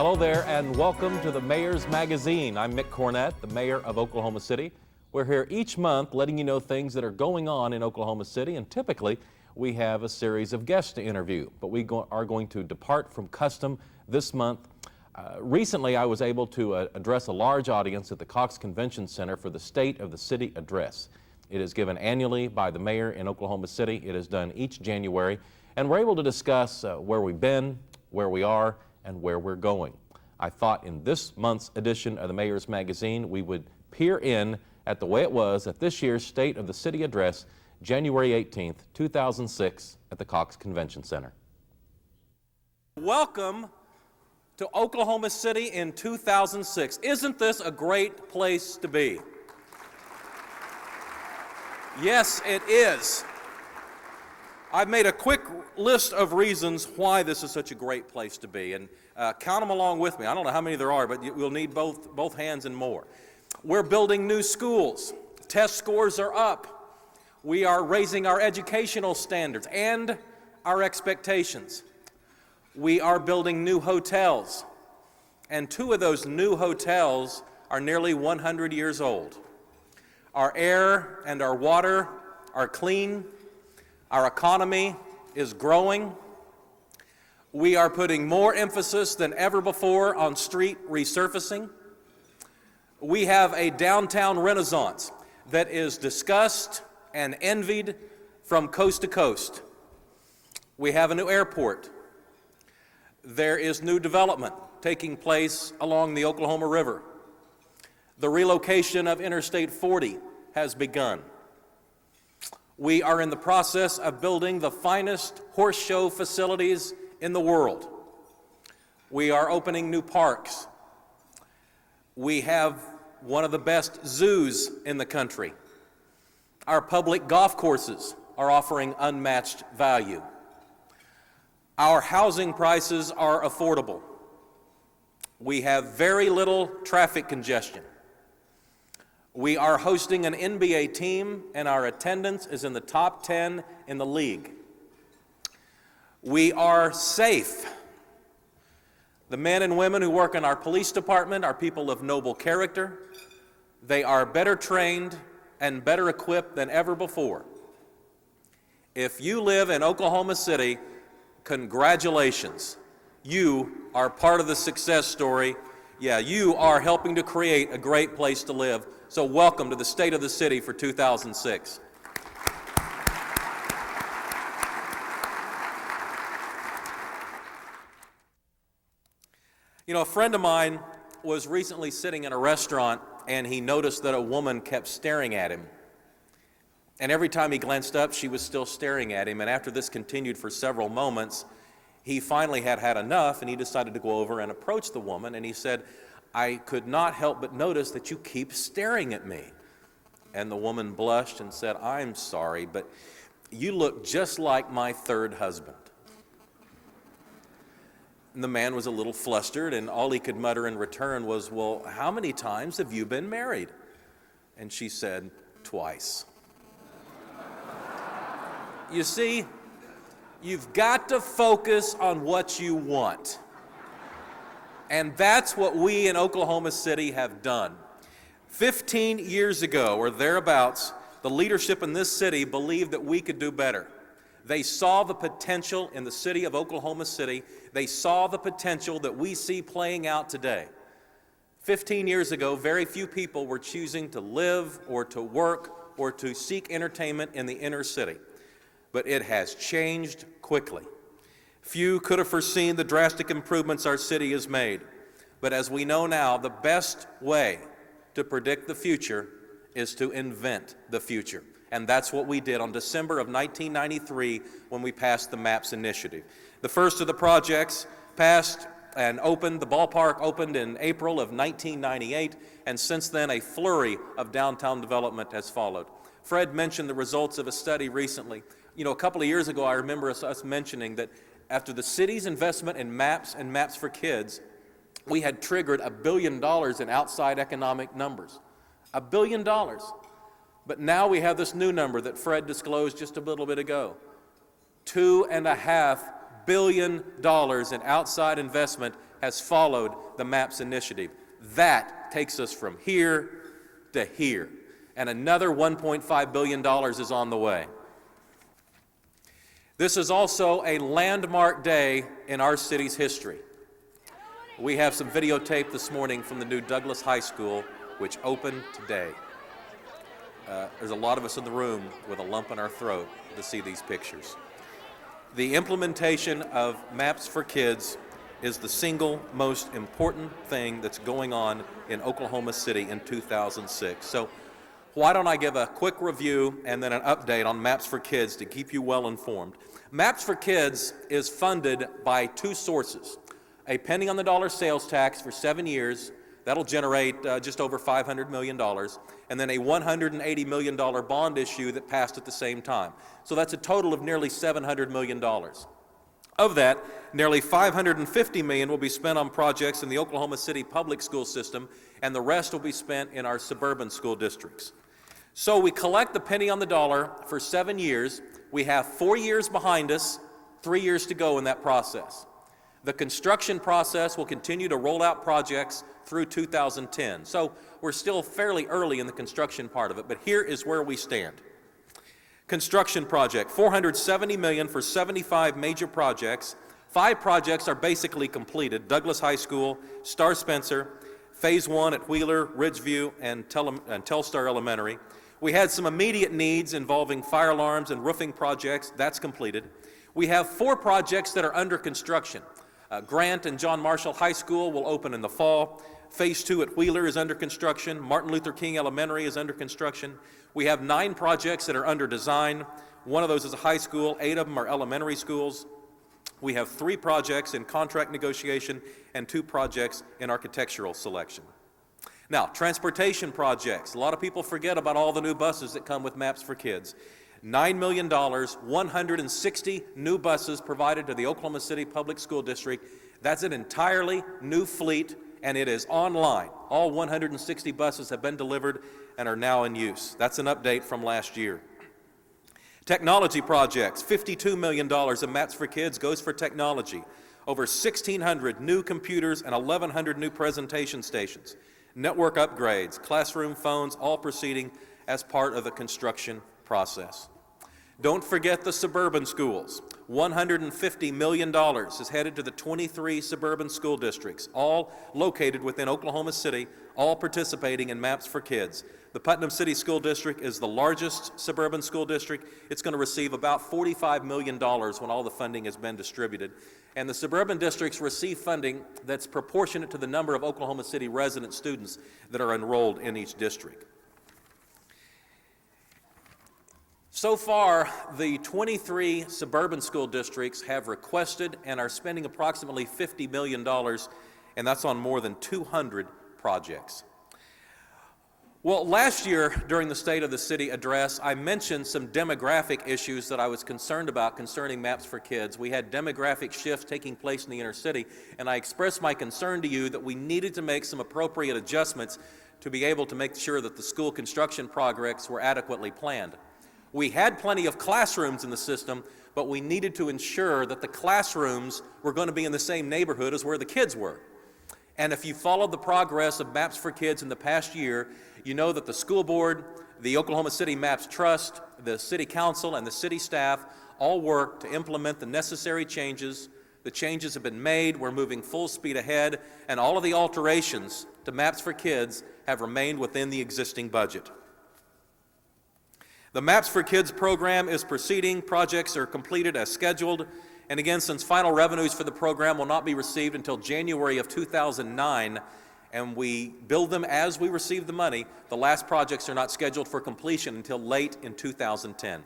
Hello there and welcome to the Mayor's Magazine. I'm Mick Cornett, the mayor of Oklahoma City. We're here each month letting you know things that are going on in Oklahoma City, and typically we have a series of guests to interview, but we are going to depart from custom this month. Recently I was able to address a large audience at the Cox Convention Center for the State of the City Address. It is given annually by the mayor in Oklahoma City. It is done each January, and we're able to discuss where we've been, where we are, and where we're going. I thought in this month's edition of the Mayor's Magazine we would peer in at the way it was at this year's State of the City Address, January 18th, 2006 at the Cox Convention Center. Welcome to Oklahoma City in 2006. Isn't this a great place to be? Yes, it is. I've made a quick list of reasons why this is such a great place to be, and count them along with me. I don't know how many there are, but we'll need both hands and more. We're building new schools. Test scores are up. We are raising our educational standards and our expectations. We are building new hotels, and 2 of those new hotels are nearly 100 years old. Our air and our water are clean. Our economy is growing. We are putting more emphasis than ever before on street resurfacing. We have a downtown renaissance that is discussed and envied from coast to coast. We have a new airport. There is new development taking place along the Oklahoma River. The relocation of Interstate 40 has begun. We are in the process of building the finest horse show facilities in the world. We are opening new parks. We have one of the best zoos in the country. Our public golf courses are offering unmatched value. Our housing prices are affordable. We have very little traffic congestion. We are hosting an NBA team, and our attendance is in the top 10 in the league. We are safe. The men and women who work in our police department are people of noble character. They are better trained and better equipped than ever before. If you live in Oklahoma City, congratulations. You are part of the success story. Yeah, you are helping to create a great place to live. So welcome to the State of the City for 2006. You know, a friend of mine was recently sitting in a restaurant and he noticed that a woman kept staring at him. And every time he glanced up, she was still staring at him. And after this continued for several moments, he finally had enough, and he decided to go over and approach the woman, and he said, "I could not help but notice that you keep staring at me." And the woman blushed and said, "I'm sorry, but you look just like my third husband." And the man was a little flustered, and all he could mutter in return was, "Well, how many times have you been married?" And she said, "Twice." You see, you've got to focus on what you want. And that's what we in Oklahoma City have done. 15 years ago, or thereabouts, the leadership in this city believed that we could do better. They saw the potential in the city of Oklahoma City. They saw the potential that we see playing out today. 15 years ago, very few people were choosing to live or to work or to seek entertainment in the inner city. But it has changed quickly. Few could have foreseen the drastic improvements our city has made. But as we know now, the best way to predict the future is to invent the future. And that's what we did on December of 1993 when we passed the MAPS initiative. The first of the projects passed and opened, the ballpark opened in April of 1998, and since then a flurry of downtown development has followed. Fred mentioned the results of a study recently. You know, a couple of years ago, I remember us mentioning that after the city's investment in MAPS and MAPS for Kids, we had triggered $1 billion in outside economic numbers. $1 billion. But now we have this new number that Fred disclosed just a little bit ago. $2.5 billion in outside investment has followed the MAPS initiative. That takes us from here to here. And another $1.5 billion is on the way. This is also a landmark day in our city's history. We have some videotape this morning from the new Douglas High School, which opened today. There's a lot of us in the room with a lump in our throat to see these pictures. The implementation of MAPS for Kids is the single most important thing that's going on in Oklahoma City in 2006. So why don't I give a quick review and then an update on MAPS for Kids to keep you well informed. MAPS for Kids is funded by two sources. A penny on the dollar sales tax for 7 years, that'll generate just over $500 million, and then a $180 million bond issue that passed at the same time. So that's a total of nearly $700 million. Of that, nearly $550 million will be spent on projects in the Oklahoma City public school system, and the rest will be spent in our suburban school districts. So we collect the penny on the dollar for 7 years. We have 4 years behind us, 3 years to go in that process. The construction process will continue to roll out projects through 2010. So we're still fairly early in the construction part of it, but here is where we stand. Construction project, $470 million for 75 major projects. 5 projects are basically completed: Douglas High School, Star Spencer, Phase 1 at Wheeler, Ridgeview, and Telstar Elementary. We had some immediate needs involving fire alarms and roofing projects. That's completed. We have 4 projects that are under construction. Grant and John Marshall High School will open in the fall. Phase 2 at Wheeler is under construction. Martin Luther King Elementary is under construction. We have 9 projects that are under design. 1 of those is a high school. 8 of them are elementary schools. We have 3 projects in contract negotiation and 2 projects in architectural selection. Now, transportation projects. A lot of people forget about all the new buses that come with MAPS for Kids. $9 million, 160 new buses provided to the Oklahoma City Public School District. That's an entirely new fleet, and it is online. All 160 buses have been delivered and are now in use. That's an update from last year. Technology projects, $52 million of MAPS for Kids goes for technology. Over 1,600 new computers and 1,100 new presentation stations. Network upgrades, classroom phones, all proceeding as part of the construction process. Don't forget the suburban schools. $150 million is headed to the 23 suburban school districts, all located within Oklahoma City, all participating in MAPS for Kids. The Putnam City School District is the largest suburban school district. It's going to receive about $45 million when all the funding has been distributed. And the suburban districts receive funding that's proportionate to the number of Oklahoma City resident students that are enrolled in each district. So far, the 23 suburban school districts have requested and are spending approximately $50 million, and that's on more than 200 projects. Well, last year during the State of the City address, I mentioned some demographic issues that I was concerned about concerning MAPS for Kids. We had demographic shifts taking place in the inner city, and I expressed my concern to you that we needed to make some appropriate adjustments to be able to make sure that the school construction projects were adequately planned. We had plenty of classrooms in the system, but we needed to ensure that the classrooms were going to be in the same neighborhood as where the kids were. And if you followed the progress of MAPS for Kids in the past year, you know that the school board, the Oklahoma City MAPS Trust, the city council, and the city staff all worked to implement the necessary changes. The changes have been made, we're moving full speed ahead, and all of the alterations to MAPS for Kids have remained within the existing budget. The MAPS for Kids program is proceeding. Projects are completed as scheduled. And again, since final revenues for the program will not be received until January of 2009, and we build them as we receive the money, the last projects are not scheduled for completion until late in 2010.